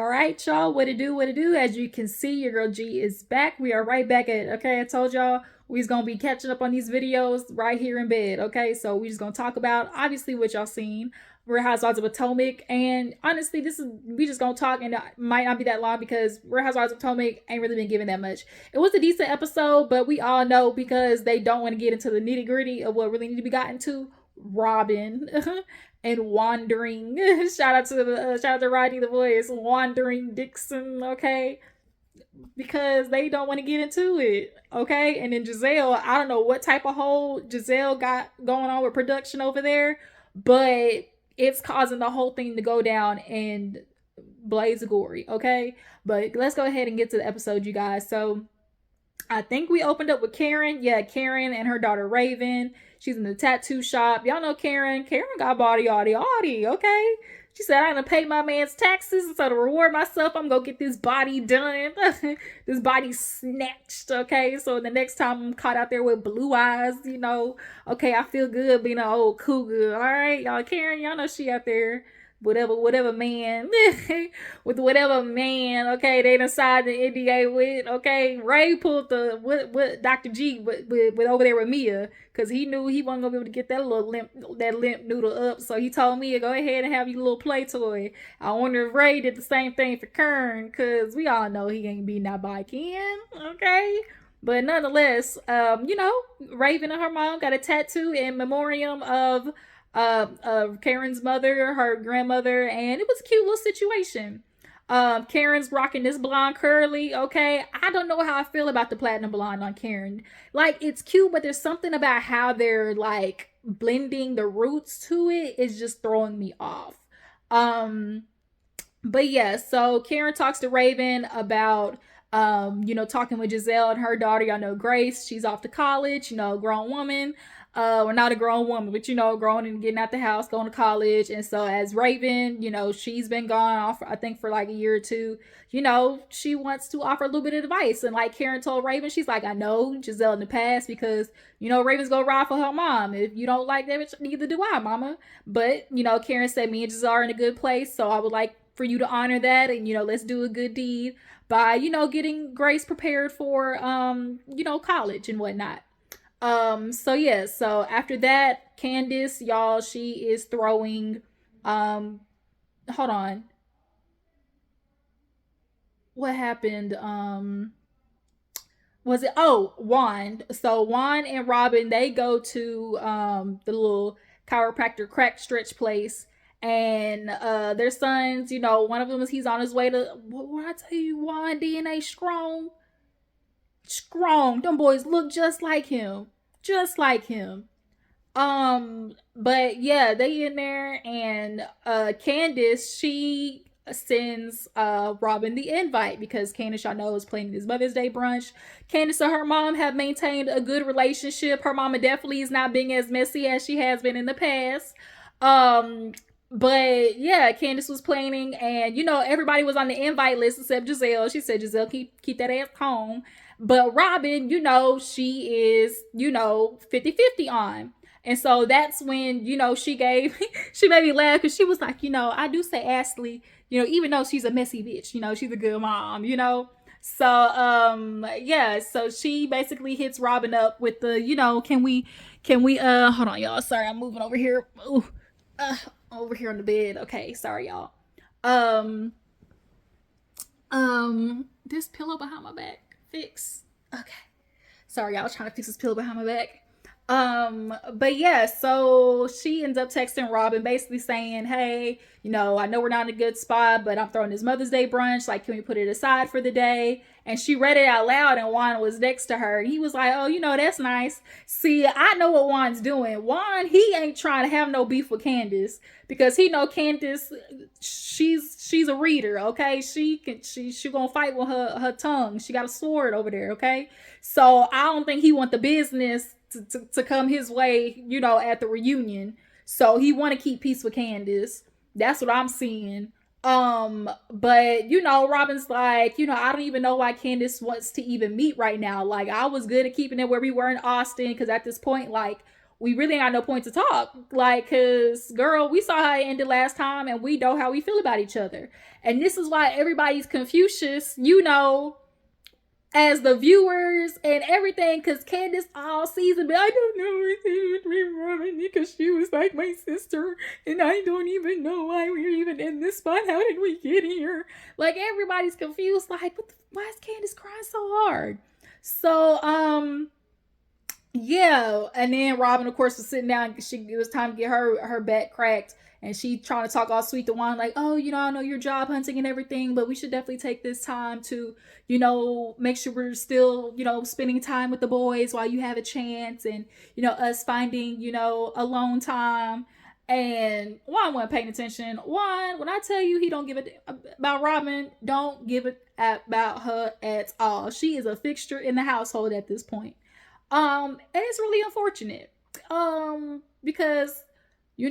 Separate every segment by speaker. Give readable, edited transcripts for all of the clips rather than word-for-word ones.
Speaker 1: All right, y'all. What to do? What to do? As you can see, your girl G is back. We are right back at it. Okay, I told y'all we's gonna be catching up on these videos right here in bed. Okay, so we just gonna talk about obviously what y'all seen. Real Housewives of Potomac, and honestly, this is we just gonna talk, and it might not be that long because Real Housewives of Potomac ain't really been given that much. It was a decent episode, but we all know because they don't want to get into the nitty gritty of what really need to be gotten to. Robyn and wandering. Shout out to Rodney the voice, wandering Dixon. Okay, because they don't want to get into it. Okay, and then Gizelle, I don't know what type of hole Gizelle got going on with production over there, but it's causing the whole thing to go down and blaze of glory. Okay, but let's go ahead and get to the episode, you guys. So I think we opened up with Karen. Yeah, Karen and her daughter Rayvin. She's in the tattoo shop. Y'all know Karen. Karen got body, okay? She said, I'm going to pay my man's taxes. And so to reward myself, I'm going to get this body done. This body snatched, okay? So the next time I'm caught out there with blue eyes, okay, I feel good being an old cougar. All right, y'all. Karen, y'all know she out there. Whatever man, with whatever man, okay, they decide to NDA with, okay. Ray pulled the what Dr. G with over there with Mia, cause he knew he wasn't gonna be able to get that limp noodle up, so he told Mia, go ahead and have your little play toy. I wonder if Ray did the same thing for Kern, cause we all know he ain't beating that bike in, okay. But nonetheless, Rayvin and her mom got a tattoo in memoriam of Karen's mother, her grandmother, and it was a cute little situation. Karen's rocking this blonde curly, okay. I don't know how I feel about the platinum blonde on Karen. Like, it's cute, but there's something about how they're like blending the roots to it is just throwing me off. But yeah, so Karen talks to Rayvin about talking with Gizelle and her daughter. Y'all know Grace. She's off to college, grown woman. Or not a grown woman, but grown and getting out the house, going to college. And so as Rayvin, she's been gone off, I think, for like a year or two. She wants to offer a little bit of advice. And like Karen told Rayvin, she's like, I know Gizelle in the past because, Rayvin's gonna ride for her mom. If you don't like that, neither do I, mama. But, Karen said me and Giselle are in a good place. So I would like for you to honor that. And, let's do a good deed by, getting Grace prepared for, college and whatnot. So after that, Candiace, y'all, she is throwing, hold on. What happened? Was it, Juan. So Juan and Robyn, they go to, the little chiropractor crack stretch place. And, their sons, one of them he's on his way to, what I tell you, Juan DNA strong. Them boys look just like him. But yeah, they in there, and Candiace, she sends Robyn the invite because Candiace, y'all know, is planning his Mother's Day brunch. Candiace and her mom have maintained a good relationship. Her mama definitely is not being as messy as she has been in the past. But yeah, Candiace was planning, and everybody was on the invite list except Gizelle. She said, Gizelle, keep that ass home. But Robyn, she is, 50-50 on. And so that's when, she made me laugh because she was like, I do say Ashley, even though she's a messy bitch, she's a good mom, So, yeah, so she basically hits Robyn up with the, can we, hold on, y'all. Sorry, I'm moving over here. Ooh, over here on the bed. Okay, sorry, y'all. This pillow behind my back. Fix. Okay. Sorry, y'all. I was trying to fix this pillow behind my back. But yeah, so she ends up texting Robyn basically saying, hey, I know we're not in a good spot, but I'm throwing this Mother's Day brunch. Like, can we put it aside for the day? And she read it out loud, and Juan was next to her. He was like, oh, that's nice. See, I know what Juan's doing. Juan, he ain't trying to have no beef with Candiace because he know Candiace, she's a reader, okay? She gonna fight with her tongue. She got a sword over there, okay? So I don't think he want the business to come his way, at the reunion. So he want to keep peace with Candiace. That's what I'm seeing. But Robyn's like, I don't even know why Candiace wants to even meet right now. Like, I was good at keeping it where we were in Austin, because at this point, like, we really ain't got no point to talk. Like, cause girl, we saw how it ended last time and we know how we feel about each other. And this is why everybody's Confucius, as the viewers and everything, because Candiace all season, but I don't know with Robyn because she was like my sister, and I don't even know why we're even in this spot. How did we get here? Like, everybody's confused. Like, why is Candiace crying so hard? So, yeah, and then Robyn, of course, was sitting down. It was time to get her back cracked, and she trying to talk all sweet to Juan, like, oh, I know you're job hunting and everything, but we should definitely take this time to, make sure we're still, spending time with the boys while you have a chance, and us finding, alone time. And Juan wasn't paying attention. Juan, when I tell you he don't give it about Robyn, don't give it about her at all. She is a fixture in the household at this point. And it's really unfortunate. Because, she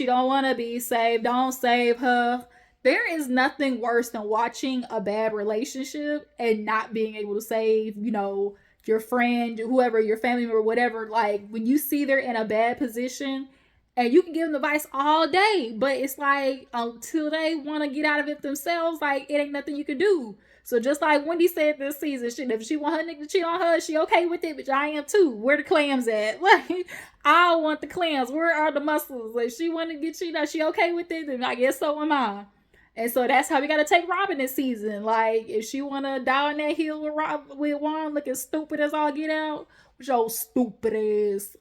Speaker 1: don't want to be saved. Don't save her. There is nothing worse than watching a bad relationship and not being able to save, your friend, whoever, your family member, whatever. Like, when you see they're in a bad position and you can give them advice all day, but it's like, until they want to get out of it themselves, like, it ain't nothing you can do. So just like Wendy said this season, if she want her nigga to cheat on her, she okay with it, but I am too. Where the clams at? Like, I want the clams. Where are the muscles? If she want to get cheated on, she okay with it, then I guess so am I. And so that's how we got to take Robyn this season. Like, if she want to die on that hill with Juan looking stupid as all get out, which old stupid ass,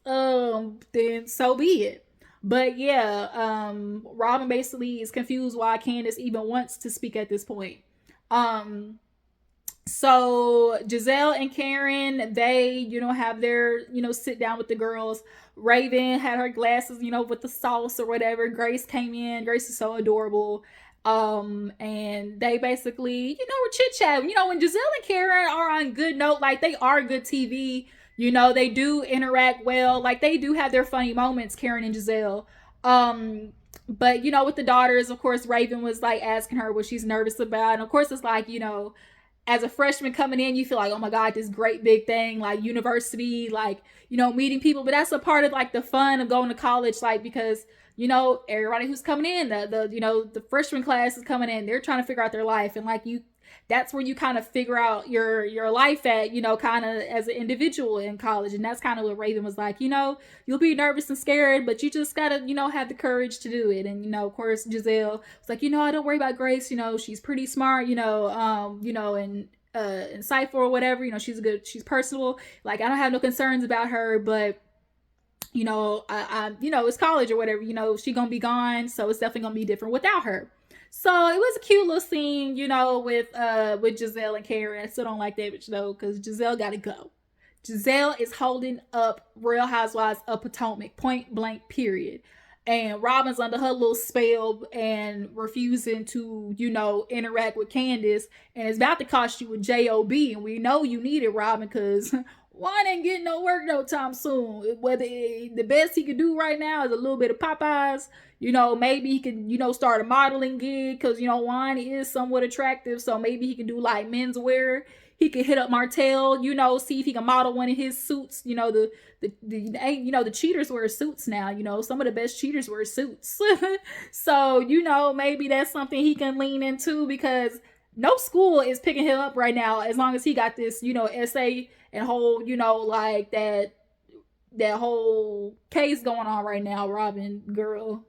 Speaker 1: then so be it. But yeah, Robyn basically is confused why Candiace even wants to speak at this point. So Gizelle and Karen, they, have their, sit down with the girls. Rayvin had her glasses, with the sauce or whatever. Grace came in. Grace is so adorable. And they basically, were chit-chatting. When Gizelle and Karen are on good note, like, they are good TV. They do interact well. Like, they do have their funny moments, Karen and Gizelle. But, with the daughters, of course, Rayvin was, like, asking her what she's nervous about. And, of course, it's like, as a freshman coming in, you feel like, oh, my God, this great big thing, like, university, like, meeting people. But that's a part of, like, the fun of going to college, like, because, everybody who's coming in, the freshman class is coming in. They're trying to figure out their life. And, like, that's where you kind of figure out your life at, kind of as an individual in college. And that's kind of what Rayvin was like, you'll be nervous and scared, but you just gotta, have the courage to do it. And, of course, Gizelle was like, I don't worry about Grace, she's pretty smart, and insightful or whatever, she's personable. Like, I don't have no concerns about her, but I it's college or whatever, she gonna be gone, so it's definitely gonna be different without her. So it was a cute little scene, with Gizelle and Karen. I still don't like that bitch though, because Gizelle gotta go. Gizelle is holding up Real Housewives of Potomac, point blank, period. And Robyn's under her little spell and refusing to, interact with Candiace. And it's about to cost you a job. And we know you need it, Robyn, because Juan ain't getting no work no time soon. Whether the best he could do right now is a little bit of Popeyes. Maybe he can, start a modeling gig, because, Juan is somewhat attractive. So maybe he can do, like, menswear. He could hit up Martell, see if he can model one of his suits. The cheaters wear suits now. Some of the best cheaters wear suits. So, maybe that's something he can lean into, because no school is picking him up right now, as long as he got this, essay and whole, like that whole case going on right now. Robyn, girl,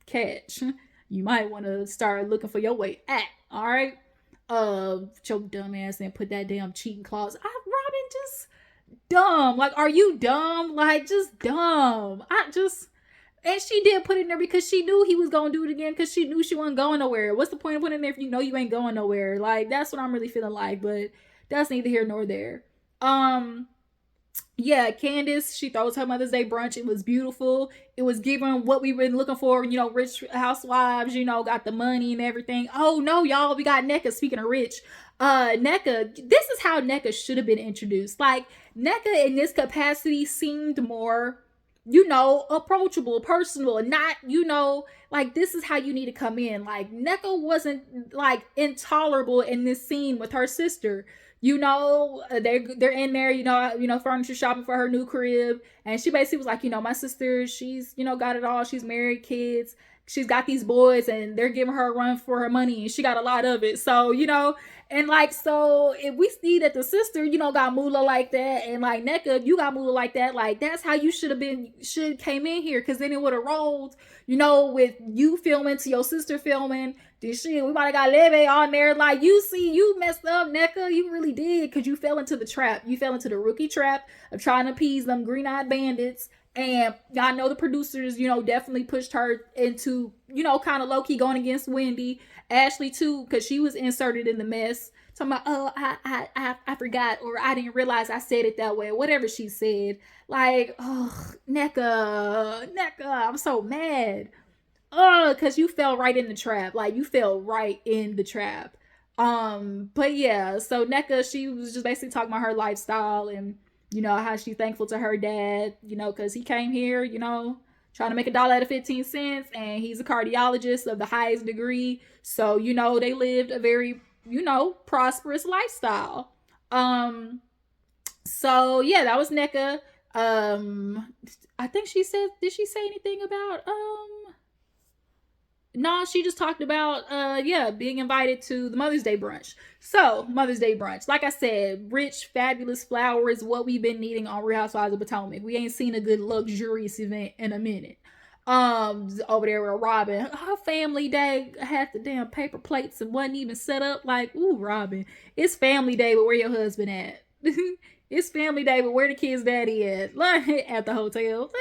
Speaker 1: catch. You might want to start looking for your way at, all right? Your dumb ass and put that damn cheating clause. Robyn, just dumb. Like, are you dumb? Like, just dumb. And she did put it in there because she knew he was gonna do it again, because she knew she wasn't going nowhere. What's the point of putting it in there if you know you ain't going nowhere? Like, that's what I'm really feeling like, but that's neither here nor there. Yeah, Candiace, she throws her Mother's Day brunch. It was beautiful. It was giving what we've been looking for, rich housewives, got the money and everything. Oh no, y'all, we got Nneka. Speaking of rich, Nneka, this is how Nneka should have been introduced. Like, Nneka in this capacity seemed more, approachable, personal, and not, like, this is how you need to come in. Like, Nneka wasn't, like, intolerable in this scene with her sister. They're in there, furniture shopping for her new crib, and she basically was like, my sister, she's got it all. She's married, kids. She's got these boys, and they're giving her a run for her money, and she got a lot of it. So and like, so if we see that the sister, got moolah like that, and like NECA, you got moolah like that, like that's how you should came in here, because then it would have rolled, with you filming to your sister filming. This shit, we might have got Leve on there. Like, you messed up, NECA. You really did, because you fell into the trap. You fell into the rookie trap of trying to appease them green-eyed bandits. And y'all know the producers, definitely pushed her into, kind of low-key going against Wendy. Ashley, too, because she was inserted in the mess. Talking about, oh, I forgot, or I didn't realize I said it that way, whatever she said. Like, oh, NECA, I'm so mad. Because you fell right in the trap. Like, you fell right in the trap. But yeah, so NECA, she was just basically talking about her lifestyle, and how she's thankful to her dad, because he came here, trying to make $1 out of 15 cents, and he's a cardiologist of the highest degree. So, they lived a very, prosperous lifestyle. So yeah, that was NECA. I think she said, did she say anything about no, she just talked about being invited to the Mother's Day brunch. So, Mother's Day brunch. Like I said, rich, fabulous flower is what we've been needing on Real Housewives of Potomac. We ain't seen a good luxurious event in a minute. Over there with Robyn. Her family day had the damn paper plates and wasn't even set up. Like, ooh, Robyn. It's family day, but where your husband at? It's family day, but where the kids' daddy at? Like, at the hotel.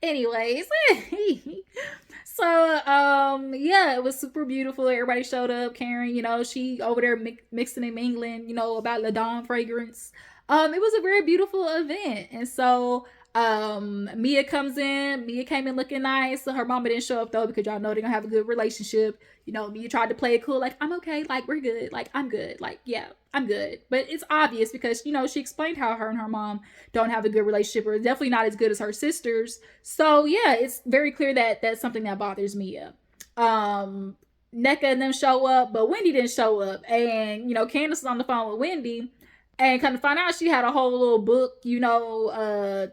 Speaker 1: Anyways, so yeah, it was super beautiful. Everybody showed up. Karen, she over there mixing and mingling, about La Dawn fragrance. It was a very beautiful event. And so Mia comes in. Mia came in looking nice. So her mama didn't show up though, because y'all know they're gonna have a good relationship. Mia tried to play it cool, like, I'm okay, like, we're good, like, I'm good, like, yeah, I'm good. But it's obvious, because she explained how her and her mom don't have a good relationship, or definitely not as good as her sisters. So yeah, it's very clear that that's something that bothers Mia. NECA and them show up, but Wendy didn't show up. And Candiace was on the phone with Wendy, and kind of find out she had a whole little book,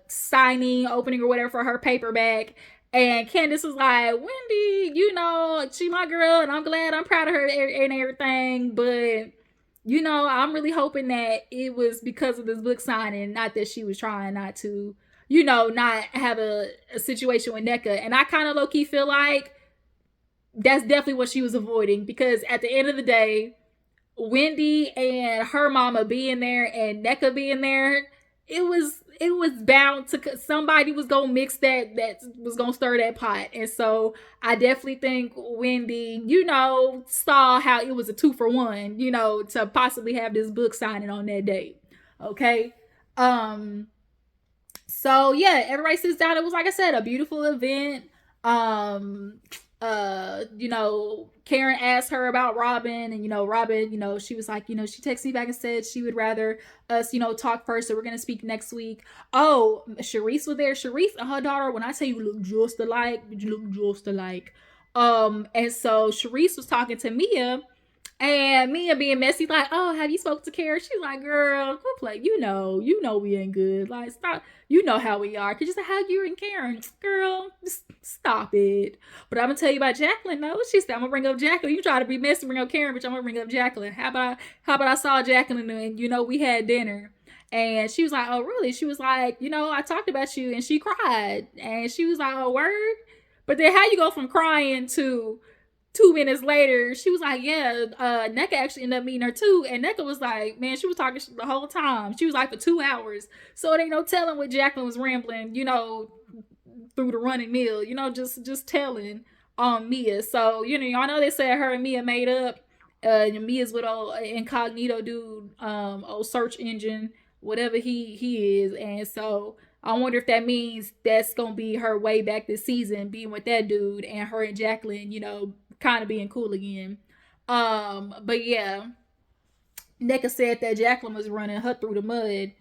Speaker 1: signing, opening or whatever for her paperback. And Candiace was like, Wendy, she my girl, and I'm glad, I'm proud of her and everything. But, I'm really hoping that it was because of this book signing, not that she was trying not to, not have a situation with NECA. And I kind of low-key feel like that's definitely what she was avoiding. Because at the end of the day, Wendy and her mama being there and NECA being there, it was bound to, somebody was gonna mix that was gonna stir that pot. And so I definitely think Wendy, saw how it was a 2-for-1, to possibly have this book signing on that date. Okay. So yeah, everybody sits down. It was, like I said, a beautiful event. Karen asked her about Robyn, and Robyn, she was like, she texted me back and said she would rather us, talk first, so we're gonna speak next week. Oh, Sharice was there. Sharice and her daughter, when I tell you look just alike, and so Sharice was talking to Mia, and Mia being messy, like, oh, have you spoke to Karen? She's like, girl, quit playing. We ain't good. Like, stop. You know how we are. Could you say how you and Karen? Girl, just stop it. But I'm going to tell you about Jacqueline, though. She said, I'm going to bring up Jacqueline. You try to be messy, bring up Karen, but I'm going to bring up Jacqueline. How about I saw Jacqueline and, we had dinner. And she was like, oh, really? She was like, I talked about you. And she cried. And she was like, oh, word? But then how you go from crying to 2 minutes later, she was like, yeah, NECA actually ended up meeting her too. And NECA was like, man, she was talking the whole time. She was like, for 2 hours. So it ain't no telling what Jacqueline was rambling, through the running mill, just telling on Mia. So, y'all know they said her and Mia made up. Mia's with old incognito dude, old search engine, whatever he is. And so I wonder if that means that's going to be her way back this season, being with that dude, and her and Jacqueline, kind of being cool again. But yeah, NECA said that Jacqueline was running her through the mud.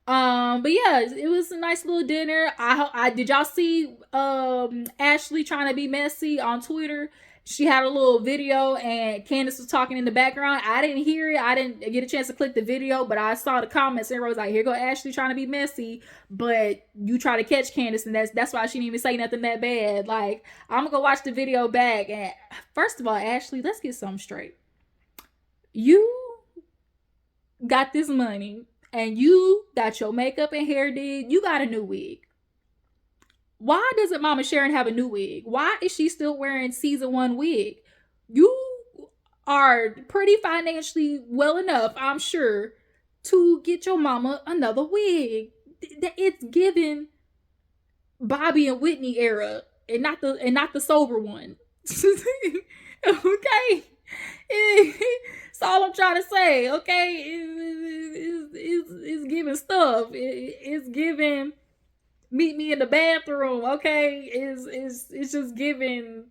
Speaker 1: But yeah, it was a nice little dinner. I did y'all see Ashley trying to be messy on Twitter She had a little video and Candiace was talking in the background. I didn't hear it. I didn't get a chance to click the video, but I saw the comments. Everyone was like, here go Ashley trying to be messy, but you try to catch Candiace, and that's why she didn't even say nothing that bad. Like, I'm gonna go watch the video back. And first of all, Ashley, let's get something straight. You got this money and you got your makeup and hair did. You got a new wig. Why doesn't Mama Sharon have a new wig? Why is she still wearing season 1 wig? You are pretty financially well enough, I'm sure, to get your mama another wig. It's given Bobby and Whitney era, and not the sober one. Okay, that's all I'm trying to say. Okay, it's giving stuff. It's giving meet me in the bathroom. Okay, it's just giving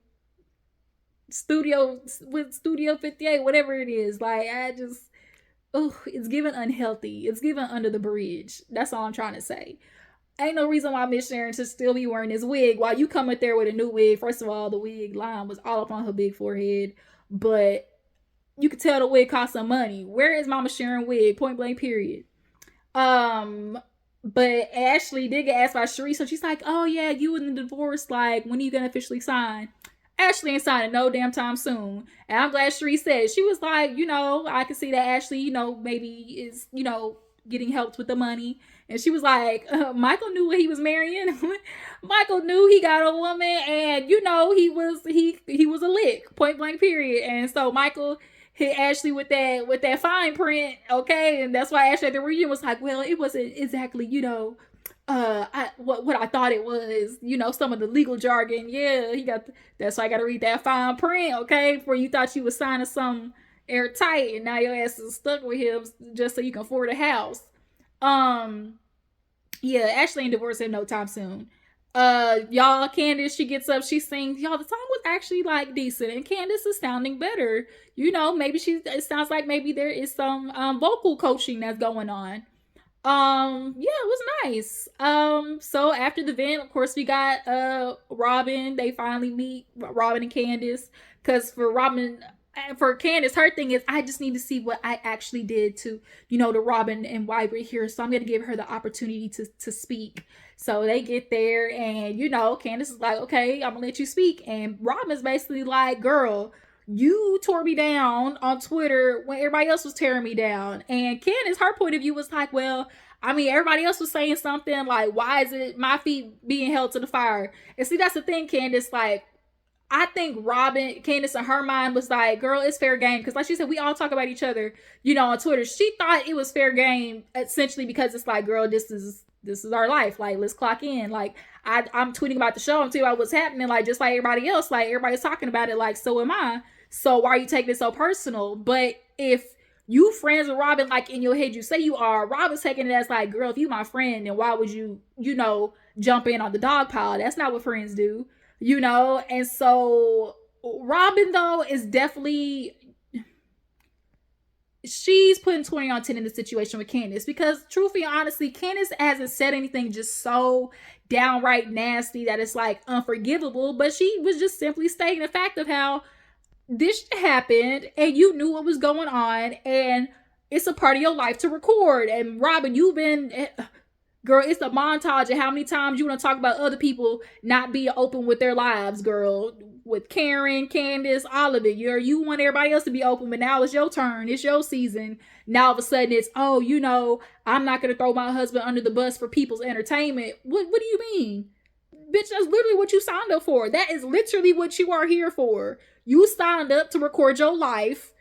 Speaker 1: Studio 58, whatever it is. Like, it's giving unhealthy. It's giving under the bridge. That's all I'm trying to say. Ain't no reason why Miss Sharon should still be wearing this wig while you come up there with a new wig. First of all, the wig line was all up on her big forehead, but you could tell the wig cost some money. Where is Mama Sharon wig? Point blank, period. But Ashley did get asked by Sheree, so she's like, oh yeah, you and the divorce, like, when are you gonna officially sign? Ashley ain't signing no damn time soon. And I'm glad Sheree said it. She was like, I can see that Ashley, maybe is, getting helped with the money. And she was like, Michael knew what he was marrying. Michael knew he got a woman, and he was a lick, point blank, period. And so Michael hit Ashley with that fine print, okay? And that's why Ashley at the reunion was like, well, it wasn't exactly, what I thought it was, some of the legal jargon. Yeah, that's why I gotta read that fine print, okay? Before you thought you was signing something airtight, and now your ass is stuck with him just so you can afford a house. Yeah, Ashley ain't divorcing no time soon. Y'all, Candiace, she gets up, she sings. Y'all, the song was actually like decent, and Candiace is sounding better. Maybe it sounds like maybe there is some vocal coaching that's going on. Yeah, it was nice. So after the event, of course, we got Robyn. They finally meet, Robyn and Candiace, because for Candiace, her thing is, I just need to see what I actually did to, the Robyn and why we're here. So I'm going to give her the opportunity to speak. So they get there, and, Candiace is like, okay, I'm going to let you speak. And Robyn's basically like, girl, you tore me down on Twitter when everybody else was tearing me down. And Candiace, her point of view was like, well, I mean, everybody else was saying something like, why is it my feet being held to the fire? And see, that's the thing, Candiace, like, I think Candiace in her mind was like, girl, it's fair game. Because like she said, we all talk about each other, on Twitter. She thought it was fair game, essentially, because it's like, girl, this is our life. Like, let's clock in. Like, I'm tweeting about the show. I'm tweeting about what's happening. Like, just like everybody else. Like, everybody's talking about it. Like, so am I. So why are you taking it so personal? But if you friends with Robyn, like in your head, you say you are, Robyn's taking it as like, girl, if you my friend, then why would you, jump in on the dog pile? That's not what friends do. And so Robyn, though, is definitely, she's putting 20 on 10 in the situation with Candiace, because truthfully, honestly, Candiace hasn't said anything just so downright nasty that it's like unforgivable, but she was just simply stating the fact of how this happened and you knew what was going on, and it's a part of your life to record. And Robyn, you've been, girl, it's a montage of how many times you want to talk about other people not being open with their lives, girl. With Karen, Candiace, all of it. You want everybody else to be open, but now it's your turn. It's your season. Now all of a sudden it's, oh, I'm not going to throw my husband under the bus for people's entertainment. What do you mean? Bitch, that's literally what you signed up for. That is literally what you are here for. You signed up to record your life,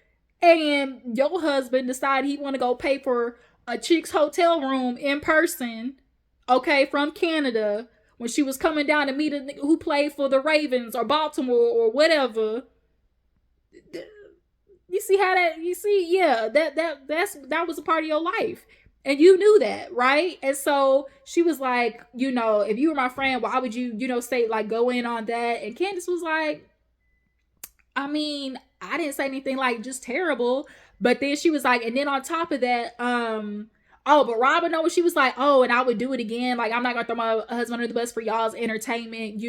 Speaker 1: and your husband decided he want to go pay for a chick's hotel room in person, okay, from Canada, when she was coming down to meet a nigga who played for the Ravens or Baltimore or whatever. You see how that, yeah, that was a part of your life. And you knew that, right? And so she was like, if you were my friend, why would you, say, like, go in on that? And Candiace was like, I mean, I didn't say anything like just terrible. But then she was like, and then on top of that, but Robyn, no, she was like, oh, and I would do it again. Like, I'm not gonna throw my husband under the bus for y'all's entertainment,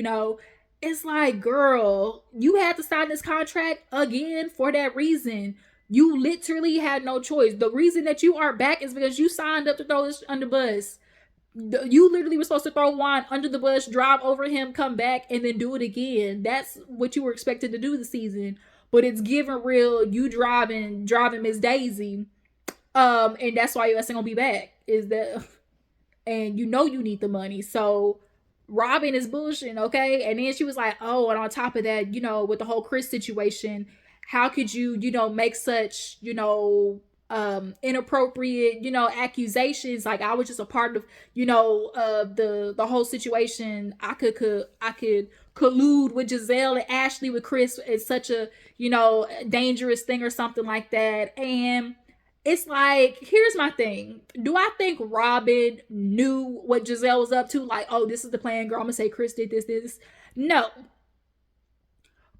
Speaker 1: It's like, girl, you had to sign this contract again for that reason. You literally had no choice. The reason that you are back is because you signed up to throw this under the bus. You literally were supposed to throw Juan under the bus, drive over him, come back, and then do it again. That's what you were expected to do this season. But it's given real. You driving Miss Daisy, and that's why your ass ain't gonna be back. Is that, and you know you need the money. So Robyn is bullshitting, okay? And then she was like, oh, and on top of that, with the whole Chris situation, how could you, make such, inappropriate, accusations? Like, I was just a part of, the whole situation. I could collude with Gizelle and Ashley with Chris. It's such a, dangerous thing or something like that. And it's like, here's my thing. Do I think Robyn knew what Gizelle was up to? Like, oh, this is the plan, girl. I'm gonna say Chris did this. No.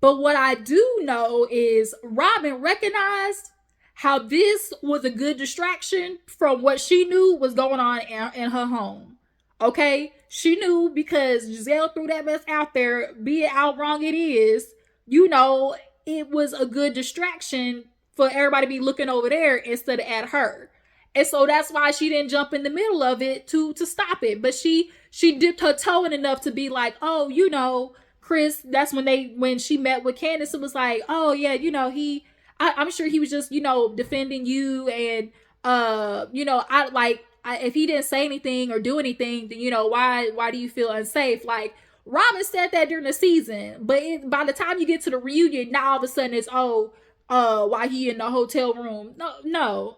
Speaker 1: But what I do know is Robyn recognized how this was a good distraction from what she knew was going on in her home. Okay? She knew because Gizelle threw that mess out there, be it how wrong it is, it was a good distraction for everybody to be looking over there instead of at her. And so that's why she didn't jump in the middle of it to stop it. But she dipped her toe in enough to be like, oh, Chris, that's when she met with Candiace, it was like, oh yeah, I'm sure he was just, defending you, and if he didn't say anything or do anything, then why do you feel unsafe? Like, Robyn said that during the season, but by the time you get to the reunion, now all of a sudden it's why he in the hotel room. No,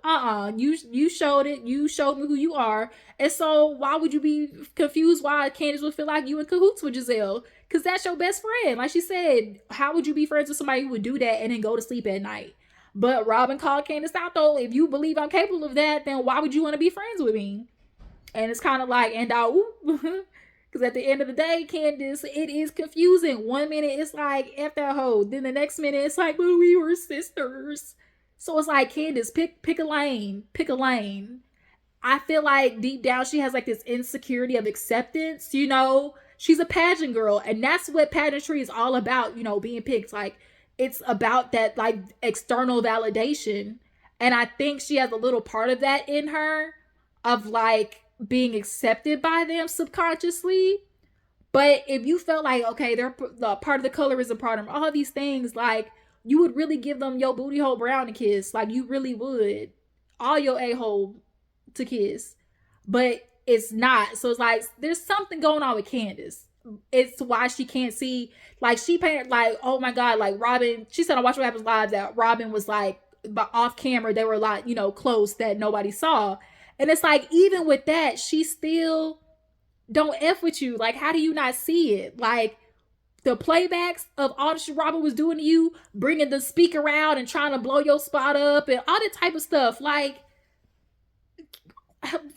Speaker 1: you showed it. You showed me who you are. And so why would you be confused why Candiace would feel like you in cahoots with Gizelle? Because that's your best friend. Like she said, how would you be friends with somebody who would do that and then go to sleep at night? But Robyn called Candiace out though. If you believe I'm capable of that, then why would you want to be friends with me? And it's kind of like, and because at the end of the day, Candiace, it is confusing. 1 minute it's like, F that hoe. Then the next minute it's like, well, we were sisters. So it's like, Candiace, pick a lane. Pick a lane. I feel like deep down she has like this insecurity of acceptance, She's a pageant girl. And that's what pageantry is all about, being picked. Like, it's about that like external validation. And I think she has a little part of that in her of like being accepted by them subconsciously. But if you felt like, okay, they're part of the colorism program, all these things, like, you would really give them your booty hole brown to kiss. Like, you really would. All your a-hole to kiss. But it's not. So it's like, there's something going on with Candiace. It's why she can't see, like, she painted like, oh my God, like Robyn, she said on Watch What Happens Live that Robyn was like, but off camera, they were like, close that nobody saw. And it's like, even with that, she still don't F with you. Like, how do you not see it? Like, the playbacks of all the shit Robyn was doing to you, bringing the speaker out and trying to blow your spot up and all that type of stuff. Like,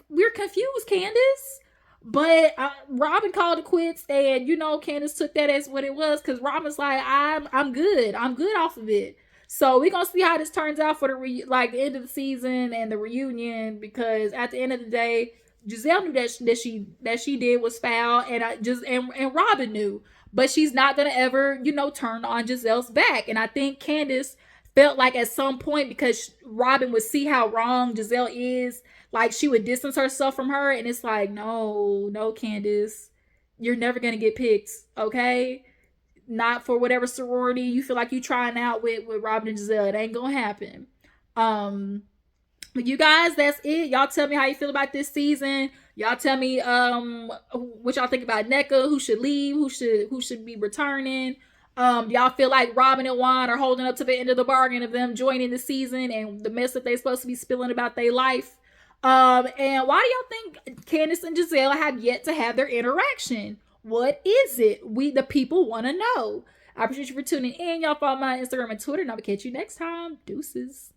Speaker 1: we're confused, Candiace. But Robyn called it quits, and Candiace took that as what it was, because Robyn's like, I'm good off of it. So we're gonna see how this turns out for the end of the season and the reunion, because at the end of the day, Gizelle knew that she did was foul, and and Robyn knew, but she's not gonna ever turn on Gizelle's back. And I think Candiace felt like at some point, because Robyn would see how wrong Gizelle is, like she would distance herself from her, and it's like, no, Candiace, you're never gonna get picked, okay? Not for whatever sorority you feel like you trying out with Robyn and Gizelle. It ain't gonna happen. But you guys, that's it. Y'all tell me how you feel about this season. Y'all tell me what y'all think about NECA, who should leave, who should be returning. Y'all feel like Robyn and Juan are holding up to the end of the bargain of them joining the season and the mess that they supposed to be spilling about their life. And why do y'all think Candiace and Gizelle have yet to have their interaction? What is it? The people want to know. I appreciate you for tuning in. Y'all follow my Instagram and Twitter, and I'll catch you next time. Deuces.